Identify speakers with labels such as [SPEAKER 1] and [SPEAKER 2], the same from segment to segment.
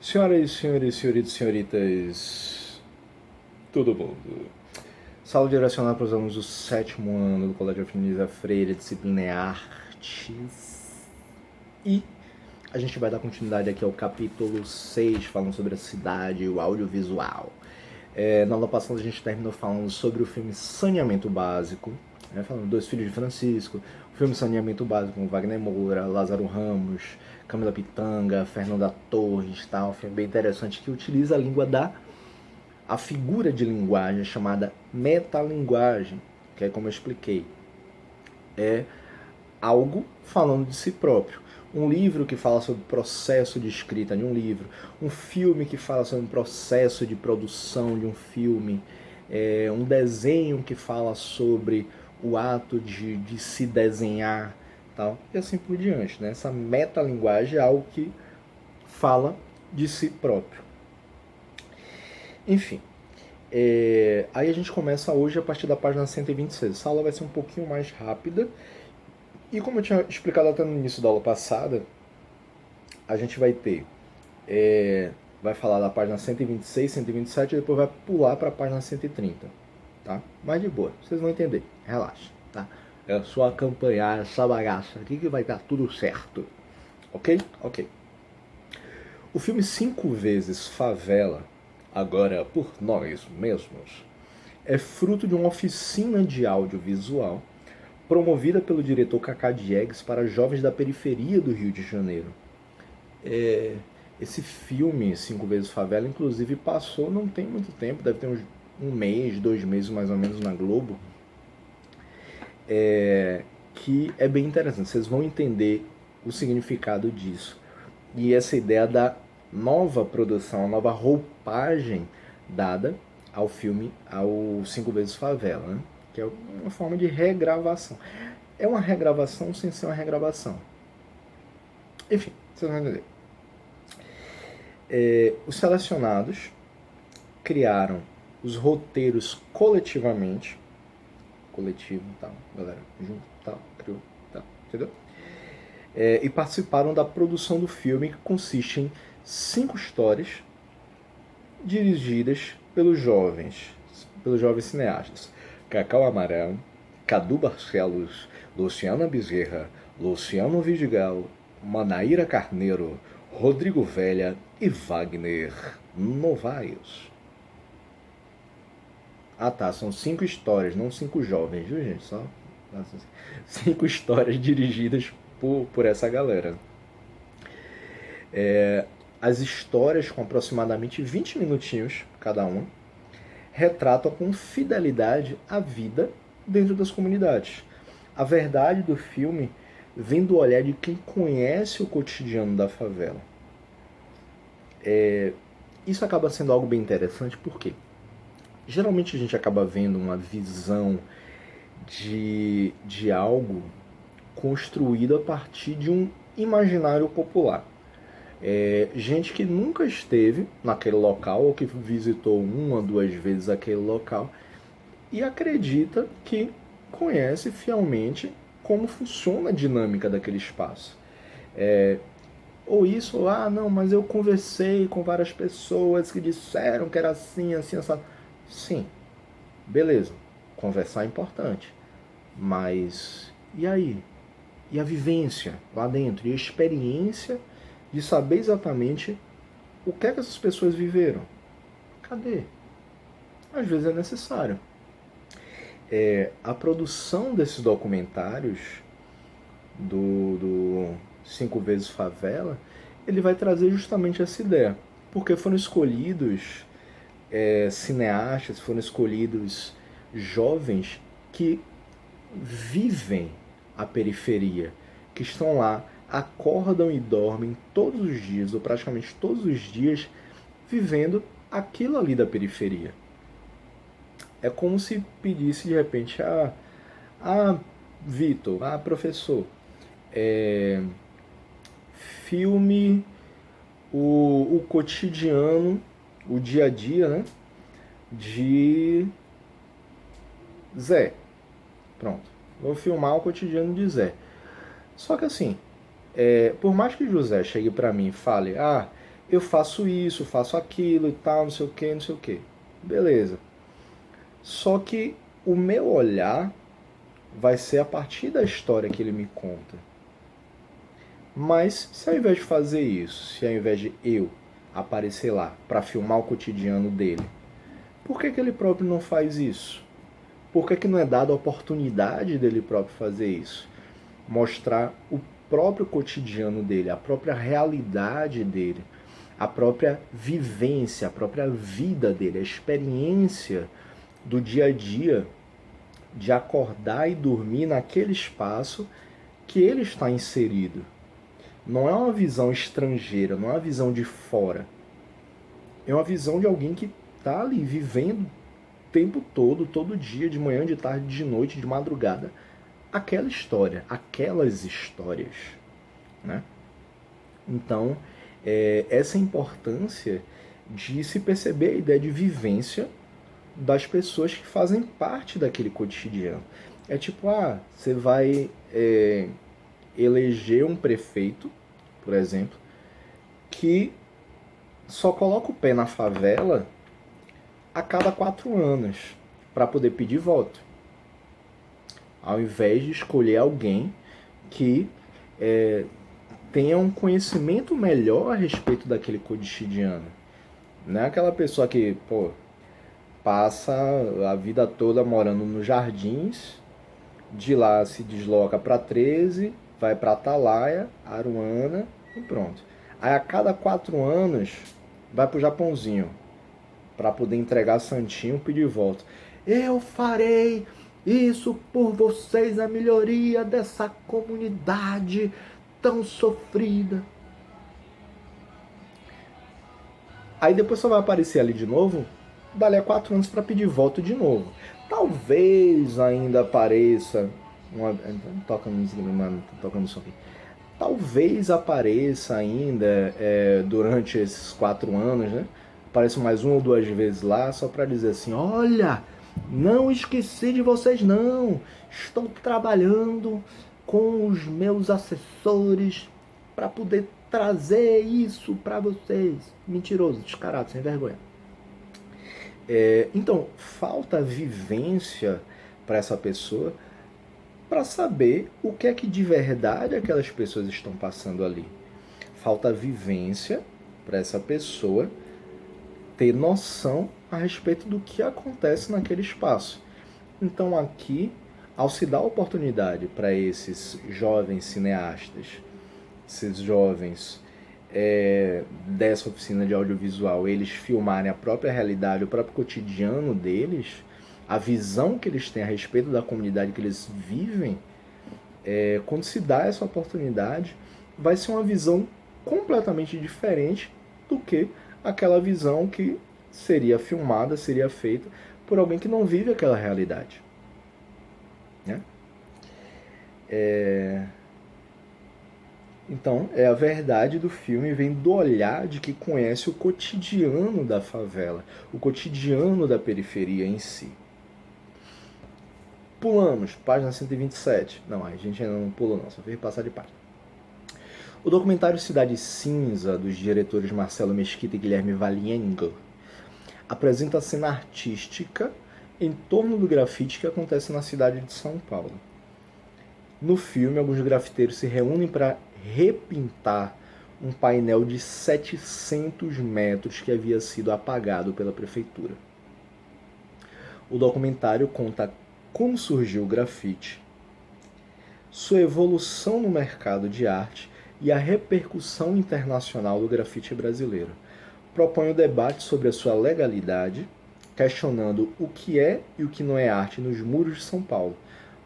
[SPEAKER 1] Senhoras, senhores, senhoritos, senhoritas, todo mundo. Sala direcionada para os alunos do sétimo ano do Colégio Avenida Freire, disciplina é Artes. E a gente vai dar continuidade aqui ao capítulo 6, falando sobre a cidade e o audiovisual. Na aula passada a gente terminou falando sobre o filme Saneamento Básico, falando Dois Filhos de Francisco, o filme Saneamento Básico com Wagner Moura, Lázaro Ramos, Camila Pitanga, Fernanda Torres, tal, um filme bem interessante que utiliza a figura de linguagem chamada metalinguagem, que é como eu expliquei, é algo falando de si próprio. Um livro que fala sobre o processo de escrita de um livro, um filme que fala sobre o processo de produção de um filme, um desenho que fala sobre o ato de se desenhar, tal, e assim por diante. Né? Essa metalinguagem é algo que fala de si próprio. Enfim, aí a gente começa hoje a partir da página 126. Essa aula vai ser um pouquinho mais rápida. E como eu tinha explicado até no início da aula passada, a gente vai ter... vai falar da página 126, 127 e depois vai pular para a página 130. Tá? Mas de boa, vocês vão entender. Relaxa, tá? É só acompanhar essa bagaça aqui que vai dar tudo certo. Ok? Ok. O filme 5 vezes Favela, agora por nós mesmos, é fruto de uma oficina de audiovisual promovida pelo diretor Cacá Diegues para jovens da periferia do Rio de Janeiro. Esse filme, 5 vezes Favela, inclusive passou não tem muito tempo, deve ter uns 1 mês, 2 meses mais ou menos na Globo, que é bem interessante, vocês vão entender o significado disso. E essa ideia da nova produção, a nova roupagem dada ao filme, ao 5 vezes Favela, né? Que é uma forma de regravação. É uma regravação sem ser uma regravação. Enfim, vocês vão entender. Os selecionados criaram os roteiros coletivamente. Coletivo, tal, galera, junto, tal, criou, tal, entendeu? E participaram da produção do filme, que consiste em 5 histórias dirigidas pelos jovens cineastas. Cacau Amarelo, Cadu Barcelos, Luciana Bezerra, Luciano Vidigal, Manaíra Carneiro, Rodrigo Velha e Wagner Novaes. Ah tá, são 5 histórias, não 5 jovens, viu gente? Só 5 histórias dirigidas por essa galera. As histórias, com aproximadamente 20 minutinhos cada uma, retratam com fidelidade a vida dentro das comunidades. A verdade do filme vem do olhar de quem conhece o cotidiano da favela. Isso acaba sendo algo bem interessante, porque geralmente a gente acaba vendo uma visão de algo construído a partir de um imaginário popular. Gente que nunca esteve naquele local ou que visitou 1 ou 2 vezes aquele local e acredita que conhece fielmente como funciona a dinâmica daquele espaço. Ou isso, não, mas eu conversei com várias pessoas que disseram que era assim, assim, assim. Sim, beleza, conversar é importante, mas e aí? E a vivência lá dentro? E a experiência de saber exatamente o que é que essas pessoas viveram? Cadê? Às vezes é necessário. A produção desses documentários do 5 vezes Favela, ele vai trazer justamente essa ideia, porque foram escolhidos cineastas, foram escolhidos jovens que vivem a periferia, que estão lá, acordam e dormem todos os dias, ou praticamente todos os dias, vivendo aquilo ali da periferia. É como se pedisse de repente Vitor, professor, filme o cotidiano, o dia a dia, né, de Zé. Pronto, vou filmar o cotidiano de Zé. Só que assim, por mais que José chegue para mim e fale, eu faço isso, faço aquilo e tal, não sei o que, não sei o que. Beleza. Só que o meu olhar vai ser a partir da história que ele me conta. Mas se ao invés de fazer isso, se ao invés de eu aparecer lá para filmar o cotidiano dele, por que ele próprio não faz isso? Por que não é dada a oportunidade dele próprio fazer isso? Mostrar o próprio cotidiano dele, a própria realidade dele, a própria vivência, a própria vida dele, a experiência do dia a dia de acordar e dormir naquele espaço que ele está inserido. Não é uma visão estrangeira, não é uma visão de fora. É uma visão de alguém que está ali vivendo o tempo todo, todo dia, de manhã, de tarde, de noite, de madrugada, aquela história, aquelas histórias, né? Então, essa importância de se perceber a ideia de vivência das pessoas que fazem parte daquele cotidiano. É tipo, você vai eleger um prefeito, por exemplo, que só coloca o pé na favela a cada 4 anos para poder pedir voto, ao invés de escolher alguém que tenha um conhecimento melhor a respeito daquele cotidiano. Não é aquela pessoa que, passa a vida toda morando nos Jardins, de lá se desloca para 13, vai para Atalaia, Aruana e pronto. Aí a cada 4 anos vai pro Japãozinho para poder entregar santinho e pedir voto. Eu farei isso por vocês, a melhoria dessa comunidade tão sofrida. Aí depois só vai aparecer ali de novo, dali a 4 anos para pedir voto de novo. Talvez ainda apareça tocando isso aqui. Talvez apareça ainda durante esses 4 anos, né? Apareça mais 1 ou 2 vezes lá, só para dizer assim, olha, não esqueci de vocês não, estou trabalhando com os meus assessores para poder trazer isso para vocês. Mentiroso, descarado, sem vergonha. Então, falta vivência para essa pessoa para saber o que é que de verdade aquelas pessoas estão passando ali. Falta vivência para essa pessoa ter noção a respeito do que acontece naquele espaço. Então aqui, ao se dar oportunidade para esses jovens cineastas, esses jovens dessa oficina de audiovisual, eles filmarem a própria realidade, o próprio cotidiano deles, a visão que eles têm a respeito da comunidade que eles vivem, quando se dá essa oportunidade, vai ser uma visão completamente diferente do que aquela visão que seria filmada, seria feita por alguém que não vive aquela realidade. Né? Então, a verdade do filme vem do olhar de quem conhece o cotidiano da favela, o cotidiano da periferia em si. Pulamos, página 127. Não, a gente ainda não pulou não, só fez passar de página. O documentário Cidade Cinza, dos diretores Marcelo Mesquita e Guilherme Valienga, apresenta a cena artística em torno do grafite que acontece na cidade de São Paulo. No filme, alguns grafiteiros se reúnem para repintar um painel de 700 metros que havia sido apagado pela prefeitura. O documentário conta como surgiu o grafite, sua evolução no mercado de arte e a repercussão internacional do grafite brasileiro. Propõe o debate sobre a sua legalidade, questionando o que é e o que não é arte nos muros de São Paulo.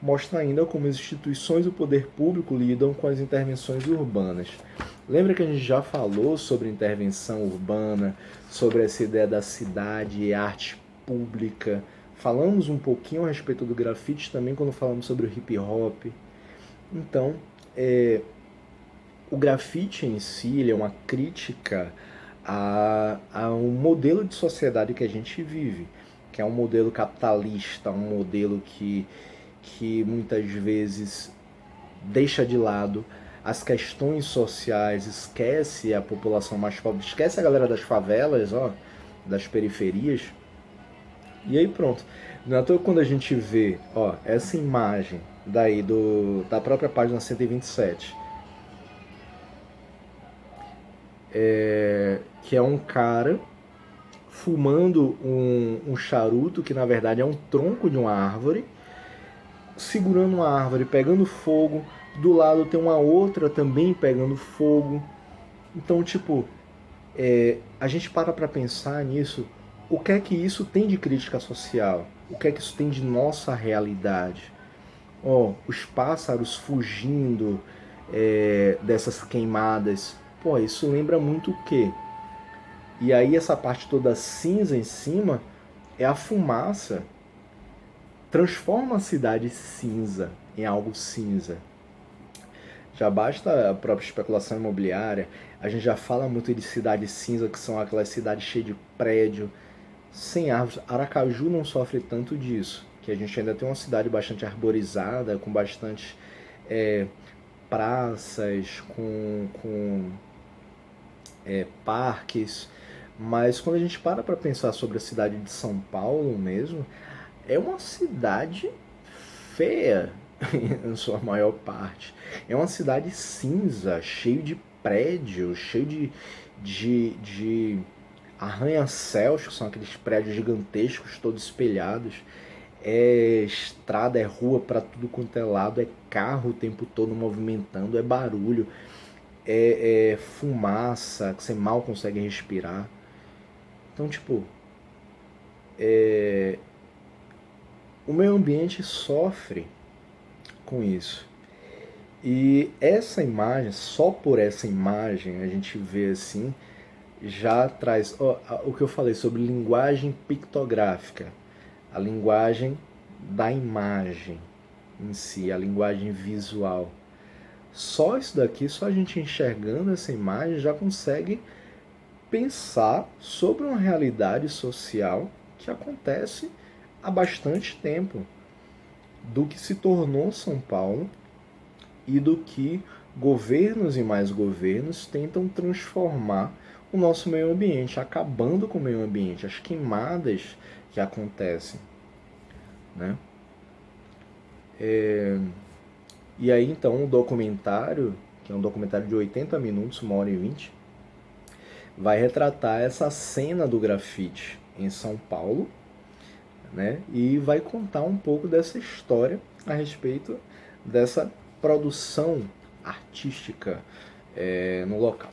[SPEAKER 1] Mostra ainda como as instituições do poder público lidam com as intervenções urbanas. Lembra que a gente já falou sobre intervenção urbana, sobre essa ideia da cidade e arte pública? Falamos um pouquinho a respeito do grafite também quando falamos sobre o hip hop. Então, o grafite em si ele é uma crítica a um modelo de sociedade que a gente vive, que é um modelo capitalista, um modelo que muitas vezes deixa de lado as questões sociais, esquece a população mais pobre, esquece a galera das favelas, ó, das periferias. E aí pronto. Não é à toa quando a gente vê, ó, essa imagem daí da própria página 127, que é um cara fumando um charuto que na verdade é um tronco de uma árvore, segurando uma árvore, pegando fogo, do lado tem uma outra também pegando fogo. Então, tipo, a gente para pra pensar nisso, o que é que isso tem de crítica social? O que é que isso tem de nossa realidade? Ó, os pássaros fugindo dessas queimadas. Pô, isso lembra muito o quê? E aí essa parte toda cinza em cima é a fumaça. Transforma a cidade cinza em algo cinza. Já basta a própria especulação imobiliária, a gente já fala muito de cidade cinza, que são aquelas cidades cheias de prédio, sem árvores. Aracaju não sofre tanto disso, que a gente ainda tem uma cidade bastante arborizada, com bastante praças, com parques. Mas quando a gente para pensar sobre a cidade de São Paulo mesmo, é uma cidade feia em sua maior parte. É uma cidade cinza, cheio de prédios, cheio de arranha-céus, que são aqueles prédios gigantescos, todos espelhados. É estrada, é rua para tudo quanto é lado, é carro o tempo todo movimentando, é barulho, é fumaça que você mal consegue respirar. Então, tipo, o meio ambiente sofre com isso. E essa imagem, só por essa imagem, a gente vê assim, já traz o que eu falei sobre linguagem pictográfica, a linguagem da imagem em si, a linguagem visual. Só isso daqui, só a gente enxergando essa imagem já consegue pensar sobre uma realidade social que acontece há bastante tempo, do que se tornou São Paulo e do que governos e mais governos tentam transformar o nosso meio ambiente, acabando com o meio ambiente, as queimadas que acontecem, né? E aí então o documentário, que é um documentário de 80 minutos, 1h20, vai retratar essa cena do grafite em São Paulo, né? E vai contar um pouco dessa história a respeito dessa produção artística no local.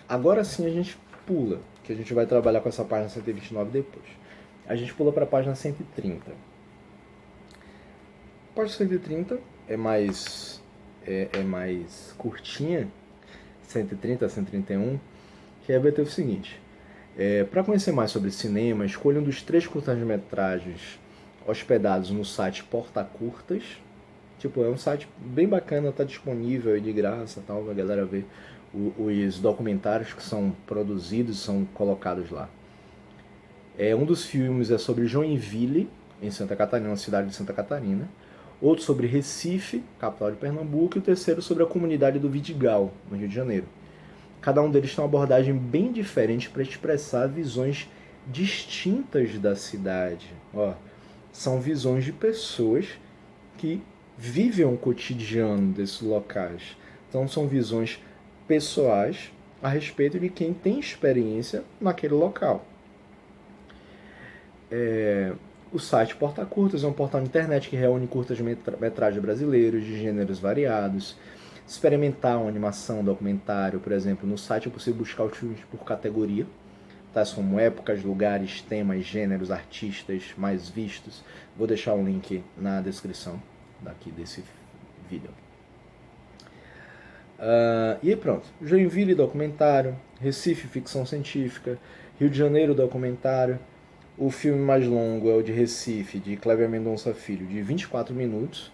[SPEAKER 1] Agora sim a gente pula, que a gente vai trabalhar com essa página 129 depois. A gente pula para a página 130. A página 130 é mais curtinha, 130 a 131, que vai ter o seguinte. Para conhecer mais sobre cinema, escolha um dos 3 curtas-metragens hospedados no site Porta Curtas. Tipo, é um site bem bacana, tá disponível aí de graça, tal, a galera ver os documentários que são produzidos, são colocados lá. Um dos filmes é sobre Joinville, em Santa Catarina, na cidade de Santa Catarina. Outro sobre Recife, capital de Pernambuco, e o terceiro sobre a comunidade do Vidigal, no Rio de Janeiro. Cada um deles tem uma abordagem bem diferente para expressar visões distintas da cidade. Ó, são visões de pessoas que vivem o cotidiano desses locais. Então são visões pessoais a respeito de quem tem experiência naquele local. O site Porta Curtas é um portal na internet que reúne curtas-metragens brasileiros de gêneros variados. Experimentar uma animação, um documentário, por exemplo, no site é possível buscar os filmes por categoria, tais como épocas, lugares, temas, gêneros, artistas mais vistos. Vou deixar um link na descrição daqui desse vídeo. E aí pronto, Joinville, documentário, Recife, ficção científica, Rio de Janeiro, documentário. O filme mais longo é o de Recife, de Cléber Mendonça Filho, de 24 minutos,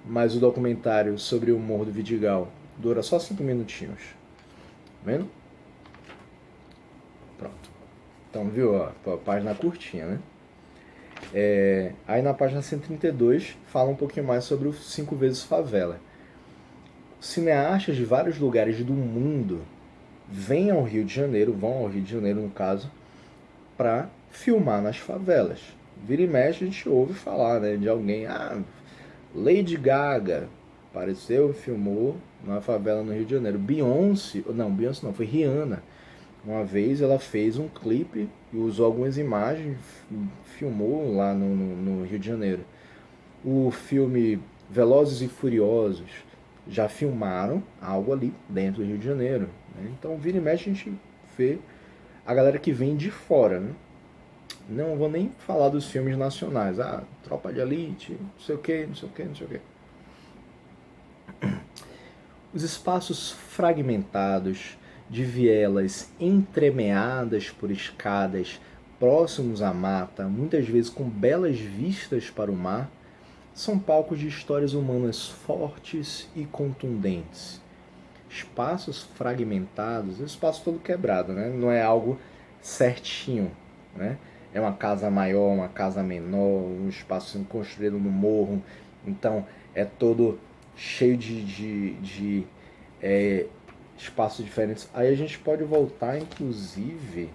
[SPEAKER 1] mas o documentário sobre o Morro do Vidigal dura só 5 minutinhos. Tá vendo? Pronto. Então, viu? Ó, a página curtinha, né? Aí na página 132 fala um pouquinho mais sobre o 5 vezes favela. cineastas de vários lugares do mundo vêm ao Rio de Janeiro, vão ao Rio de Janeiro no caso, para filmar nas favelas. Vira e mexe a gente ouve falar, né, de alguém, Lady Gaga apareceu e filmou na favela no Rio de Janeiro. Beyoncé não, foi Rihanna. Uma vez ela fez um clipe e usou algumas imagens, filmou lá no Rio de Janeiro. O filme Velozes e Furiosos já filmaram algo ali dentro do Rio de Janeiro. Né? Então, vira e mexe a gente vê a galera que vem de fora. Né? Não vou nem falar dos filmes nacionais. Tropa de Elite, não sei o que, não sei o que, não sei o que. Os espaços fragmentados de vielas entremeadas por escadas próximos à mata, muitas vezes com belas vistas para o mar, são palcos de histórias humanas fortes e contundentes. Espaços fragmentados, o espaço todo quebrado, né? Não é algo certinho, né? É uma casa maior, uma casa menor, um espaço sendo construído no morro, então é todo cheio de espaços diferentes. Aí a gente pode voltar, inclusive,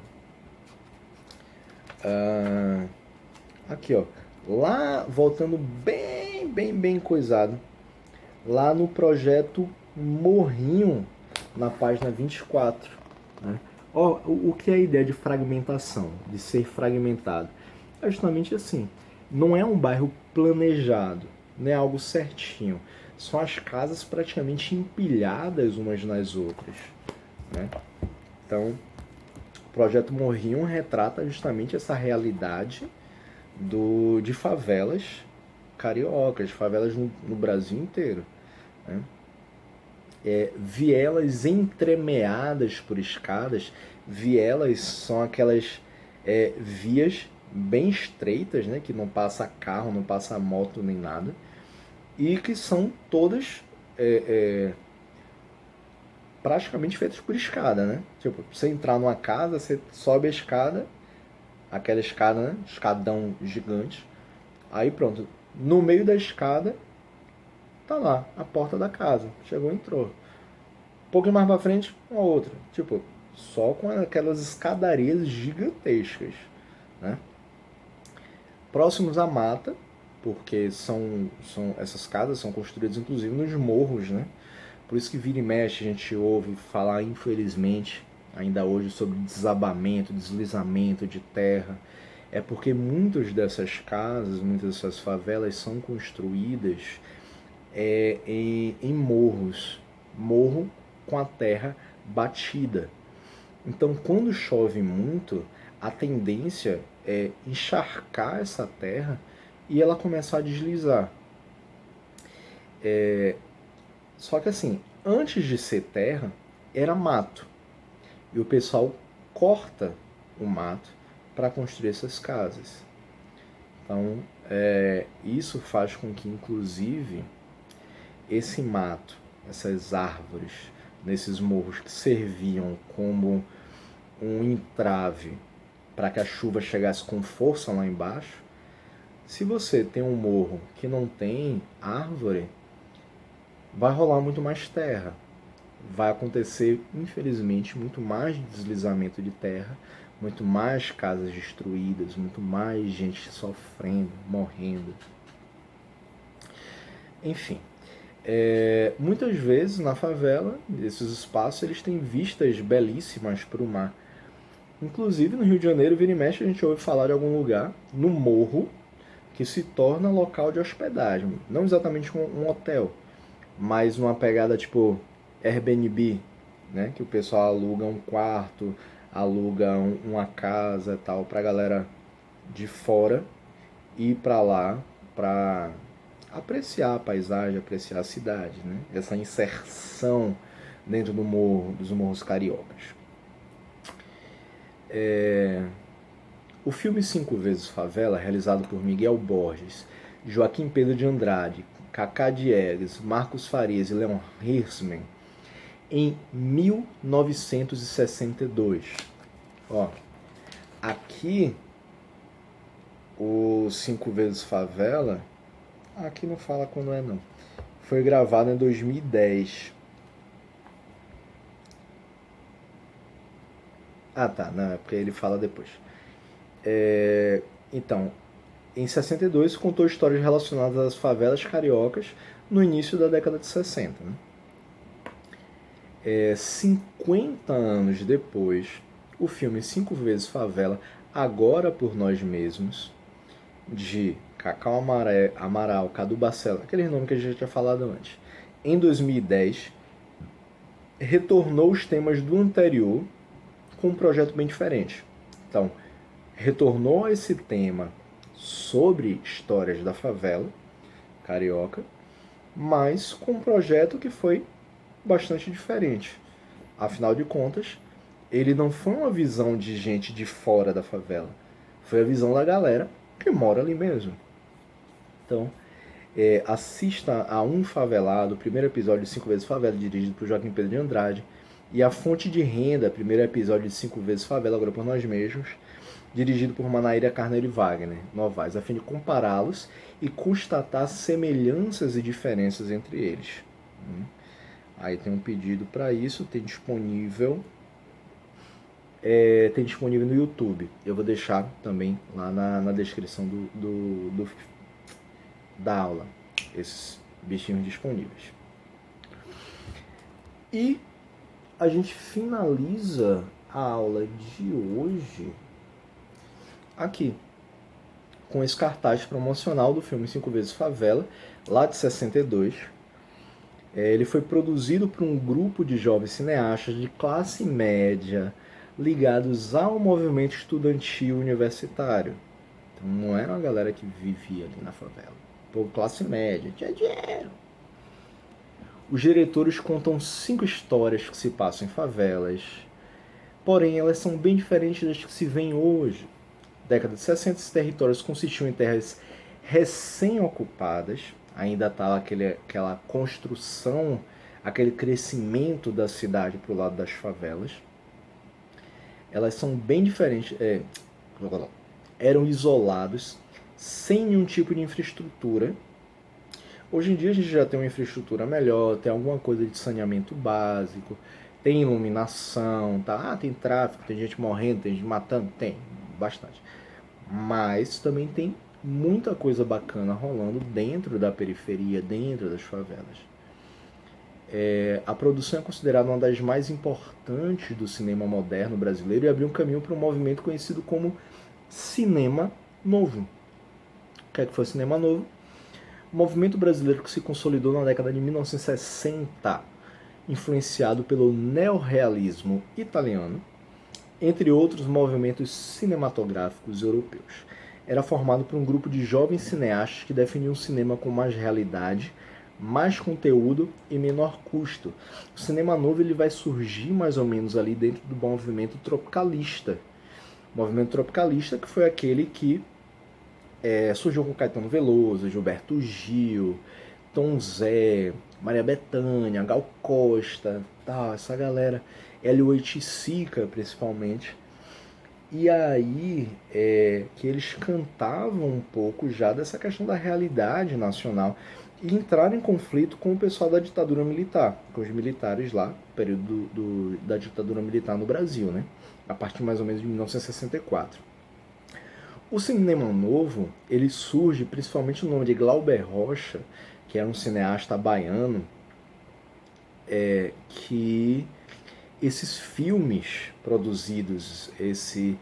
[SPEAKER 1] aqui, ó, lá, voltando bem coisado, lá no projeto Morrinho, na página 24. Né? Ó, o que é a ideia de fragmentação, de ser fragmentado? É justamente assim, não é um bairro planejado, não é algo certinho, são as casas praticamente empilhadas umas nas outras. Né? Então, o projeto Morrinho retrata justamente essa realidade de favelas cariocas, favelas no Brasil inteiro. Né? Vielas entremeadas por escadas. Vielas são aquelas vias bem estreitas, né, que não passa carro, não passa moto nem nada, e que são todas praticamente feitas por escada, né? Tipo, você entrar numa casa, você sobe a escada, aquela escada, né? Escadão gigante. Aí pronto, no meio da escada tá lá a porta da casa. Chegou, entrou. Um pouco mais pra frente, uma outra. Tipo, só com aquelas escadarias gigantescas, né? Próximos à mata, porque essas casas são construídas inclusive nos morros, né? Por isso que vira e mexe a gente ouve falar, infelizmente, ainda hoje, sobre desabamento, deslizamento de terra. É porque muitas dessas casas, muitas dessas favelas são construídas em morros. Morro com a terra batida. Então, quando chove muito, a tendência é encharcar essa terra e ela começar a deslizar. Só que assim, antes de ser terra, era mato. E o pessoal corta o mato para construir essas casas. Então, isso faz com que, inclusive, esse mato, essas árvores, nesses morros que serviam como um entrave para que a chuva chegasse com força lá embaixo, se você tem um morro que não tem árvore, vai rolar muito mais terra. Vai acontecer, infelizmente, muito mais deslizamento de terra, muito mais casas destruídas, muito mais gente sofrendo, morrendo. Enfim, muitas vezes na favela, esses espaços, eles têm vistas belíssimas para o mar. Inclusive no Rio de Janeiro, vira e mexe, a gente ouve falar de algum lugar, no morro, que se torna local de hospedagem. Não exatamente um hotel, mas uma pegada tipo Airbnb, né? Que o pessoal aluga um quarto, aluga uma casa e tal, pra galera de fora ir pra lá pra apreciar a paisagem, apreciar a cidade, né? Essa inserção dentro do morro, dos morros cariocas. O filme Cinco Vezes Favela, realizado por Miguel Borges, Joaquim Pedro de Andrade, Cacá Diegues, Marcos Farias e Leon Hirschman, em 1962. Ó, aqui o Cinco Vezes Favela, aqui não fala quando é não. Foi gravado em 2010. Ah, tá, não, é porque ele fala depois. Então, em 62 contou histórias relacionadas às favelas cariocas no início da década de 60. Né? 50 anos depois, o filme Cinco Vezes Favela, Agora por Nós Mesmos, de Cacau Amaral, Cadu Bacela, aquele nome que a gente já tinha falado antes, em 2010, retornou os temas do anterior com um projeto bem diferente. Então, retornou esse tema sobre histórias da favela carioca, mas com um projeto que foi bastante diferente. Afinal de contas, ele não foi uma visão de gente de fora da favela, foi a visão da galera que mora ali mesmo. Então, assista a Um Favelado, o primeiro episódio de Cinco Vezes Favela, dirigido por Joaquim Pedro de Andrade, e A Fonte de Renda, primeiro episódio de Cinco Vezes Favela, agora por nós mesmos, dirigido por Manaíra Carneiro e Wagner Novaes, a fim de compará-los e constatar semelhanças e diferenças entre eles. Aí tem um pedido para isso, tem disponível no YouTube. Eu vou deixar também lá na descrição da aula esses bichinhos disponíveis. E a gente finaliza a aula de hoje aqui, com esse cartaz promocional do filme Cinco Vezes Favela, lá de 62. Ele foi produzido por um grupo de jovens cineastas de classe média ligados ao movimento estudantil universitário. Então não era uma galera que vivia ali na favela. Pô, classe média, tinha dinheiro. Os diretores contam 5 histórias que se passam em favelas, porém elas são bem diferentes das que se veem hoje. Na década de 60, esses territórios consistiam em terras recém-ocupadas, ainda estava aquela construção, aquele crescimento da cidade para o lado das favelas. Elas são bem diferentes, eram isolados, sem nenhum tipo de infraestrutura. Hoje em dia a gente já tem uma infraestrutura melhor, tem alguma coisa de saneamento básico, tem iluminação, tá? Tem tráfico, tem gente morrendo, tem gente matando, tem bastante. Mas também tem muita coisa bacana rolando dentro da periferia, dentro das favelas. A produção é considerada uma das mais importantes do cinema moderno brasileiro e abriu um caminho para um movimento conhecido como cinema novo. O que é que foi cinema novo? O movimento brasileiro que se consolidou na década de 1960, influenciado pelo neorrealismo italiano, entre outros movimentos cinematográficos europeus. Era formado por um grupo de jovens cineastas que definiam o cinema com mais realidade, mais conteúdo e menor custo. O cinema novo ele vai surgir mais ou menos ali dentro do movimento tropicalista. O movimento tropicalista que foi aquele que surgiu com Caetano Veloso, Gilberto Gil, Tom Zé, Maria Bethânia, Gal Costa, tal, essa galera, Hélio Oiticica principalmente. E aí que eles cantavam um pouco já dessa questão da realidade nacional e entraram em conflito com o pessoal da ditadura militar, com os militares lá, período da ditadura militar no Brasil, né? A partir mais ou menos de 1964. O cinema novo, ele surge principalmente no nome de Glauber Rocha, que era um cineasta baiano, que esses filmes produzidos, esse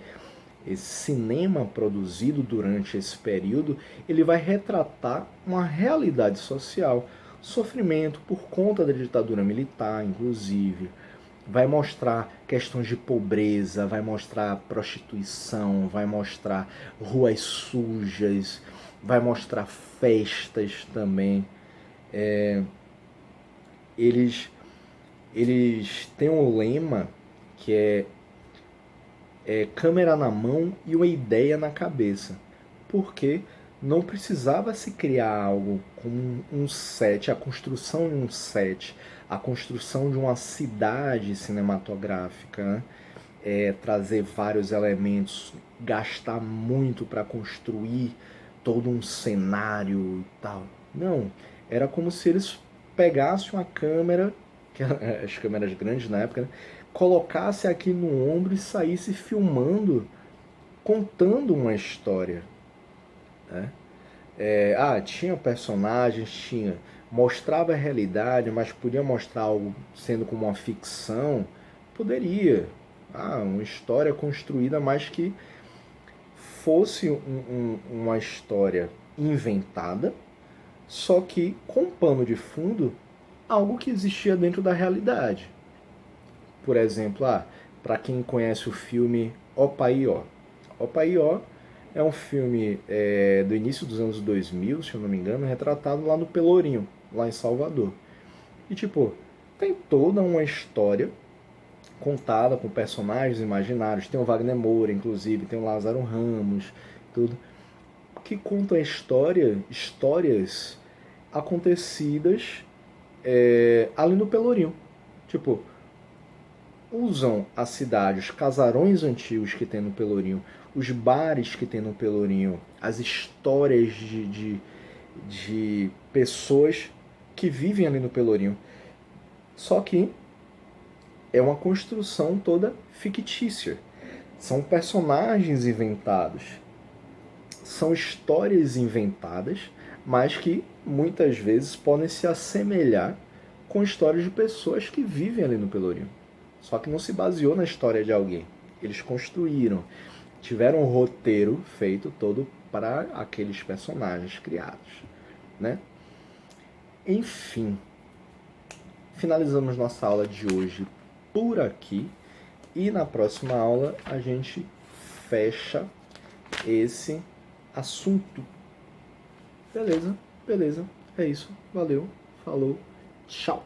[SPEAKER 1] cinema produzido durante esse período, ele vai retratar uma realidade social, sofrimento por conta da ditadura militar, inclusive, vai mostrar questões de pobreza, vai mostrar prostituição, vai mostrar ruas sujas, vai mostrar festas também. Eles têm um lema que é câmera na mão e uma ideia na cabeça. Porque não precisava se criar algo como um set, a construção de um set, a construção de uma cidade cinematográfica, né? Trazer vários elementos, gastar muito para construir todo um cenário e tal. Não, era como se eles pegassem uma câmera, que as câmeras grandes na época, né? colocasse aqui no ombro e saísse filmando, contando uma história, né? Tinha personagens, mostrava a realidade, mas podia mostrar algo sendo como uma ficção, poderia. Uma história construída, mas que fosse uma história inventada, só que com pano de fundo, algo que existia dentro da realidade. Por exemplo, para quem conhece o filme Opaió. Opaió é um filme do início dos anos 2000, se eu não me engano, retratado lá no Pelourinho, lá em Salvador. E tipo, tem toda uma história contada com personagens imaginários. Tem o Wagner Moura, inclusive, tem o Lázaro Ramos, tudo, que contam histórias acontecidas ali no Pelourinho. Tipo, usam a cidade, os casarões antigos que tem no Pelourinho, os bares que tem no Pelourinho, as histórias de pessoas que vivem ali no Pelourinho. Só que é uma construção toda fictícia. São personagens inventados. São histórias inventadas, mas que muitas vezes podem se assemelhar com histórias de pessoas que vivem ali no Pelourinho. Só que não se baseou na história de alguém. Eles construíram, tiveram um roteiro feito todo para aqueles personagens criados, né? Enfim, finalizamos nossa aula de hoje por aqui e na próxima aula a gente fecha esse assunto. Beleza? É isso. Valeu, falou, tchau.